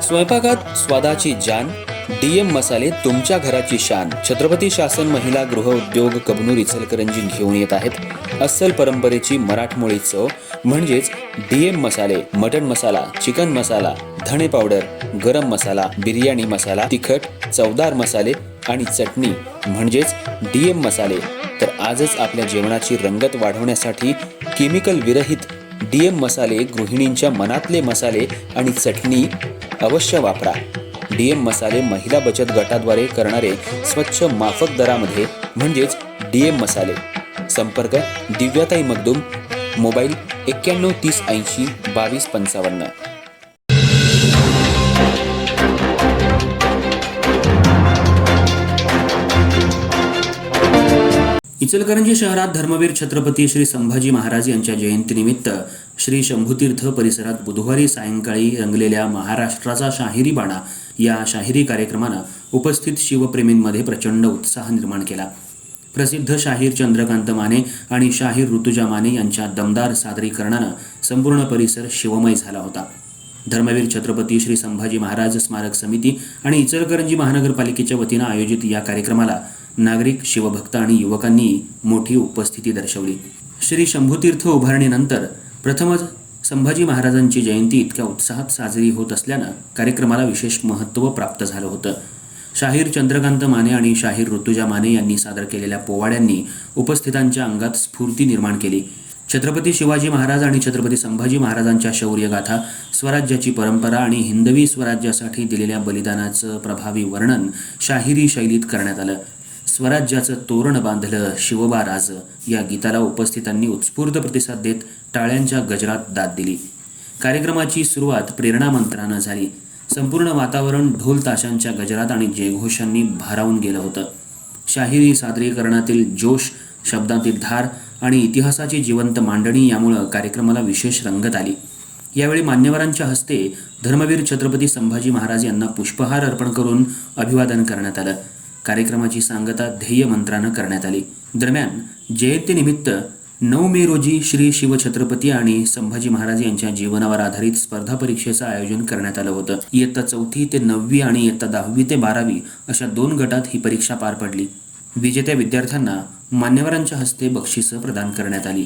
स्वयंपाकात स्वादाची जान, डीएम मसाले तुमच्या घराची शान. छत्रपती शासन महिला गृह उद्योग कबनूर इचलकरंजी घेऊन येत आहेत अस्सल परंपरेची मराठमोळी चव म्हणजेच डीएम मसाले. मटन मसाला, चिकन मसाला, धणे पावडर, गरम मसाला, बिर्याणी मसाला, तिखट चवदार मसाले आणि चटणी म्हणजेच डीएम मसाले. तर आजच आपल्या जेवणाची रंगत वाढवण्यासाठी केमिकल विरहित डीएम मसाले, गृहिणींच्या मनातले मसाले आणि चटणी अवश्य वापरा. डीएम मसाले महिला बचत गटाद्वारे करणारे स्वच्छ माफक दरामध्ये म्हणजेच डीएम मसाले. संपर्क दिव्याताई मगदूम, मोबाईल 91 30 80 22 55. इचलकरंजी शहरात धर्मवीर छत्रपती श्री संभाजी महाराज यांच्या जयंतीनिमित्त श्री शंभूतीर्थ परिसरात बुधवारी सायंकाळी रंगलेल्या महाराष्ट्राचा शाहिरी बाणा या शाहिरी कार्यक्रमानं उपस्थित शिवप्रेमींमध्ये प्रचंड उत्साह निर्माण केला. प्रसिद्ध शाहीर चंद्रकांत माने आणि शाहीर ऋतुजा माने यांच्या दमदार सादरीकरणानं संपूर्ण परिसर शिवमय झाला होता. धर्मवीर छत्रपती श्री संभाजी महाराज स्मारक समिती आणि इचलकरंजी महानगरपालिकेच्या वतीनं आयोजित या कार्यक्रमाला नागरिक, शिवभक्त आणि युवकांनी मोठी उपस्थिती दर्शवली. श्री शंभूतीर्थ उभारणीनंतर प्रथमच संभाजी महाराजांची जयंती इतक्या उत्साहात साजरी होत असल्यानं कार्यक्रमाला विशेष महत्त्व प्राप्त झालं होतं. शाहीर चंद्रकांत माने आणि शाहीर ऋतुजा माने यांनी सादर केलेल्या पोवाड्यांनी उपस्थितांच्या अंगात स्फूर्ती निर्माण केली. छत्रपती शिवाजी महाराज आणि छत्रपती संभाजी महाराजांच्या शौर्यगाथा, स्वराज्याची परंपरा आणि हिंदवी स्वराज्यासाठी दिलेल्या बलिदानाचं प्रभावी वर्णन शाहिरी शैलीत करण्यात आलं. स्वराज्याचं तोरण बांधलं शिवबा राज या गीताला उपस्थितांनी उत्स्फूर्त प्रतिसाद देत टाळ्यांच्या गजरात दाद दिली. कार्यक्रमाची सुरुवात प्रेरणा मंत्रानं झाली. संपूर्ण वातावरण ढोल ताशांच्या गजरात आणि जयघोषांनी भारावून गेलं होतं. शाहिरी सादरीकरणातील जोश, शब्दांतील धार आणि इतिहासाची जिवंत मांडणी यामुळं कार्यक्रमाला विशेष रंगत आली. यावेळी मान्यवरांच्या हस्ते धर्मवीर छत्रपती संभाजी महाराज यांना पुष्पहार अर्पण करून अभिवादन करण्यात आलं. कार्यक्रमाची सांगता ध्येय मंत्रानं करण्यात आली. दरम्यान जयंतीनिमित्त 9 मे रोजी श्री शिवछत्रपती आणि संभाजी महाराज यांच्या जीवनावर आधारित स्पर्धा परीक्षेचं आयोजन करण्यात आलं होतं. इयत्ता 4थी ते 9वी आणि इयत्ता 10वी ते 12वी अशा 2 गटात ही परीक्षा पार पडली. विजेत्या विद्यार्थ्यांना मान्यवरांच्या हस्ते बक्षिसं प्रदान करण्यात आली.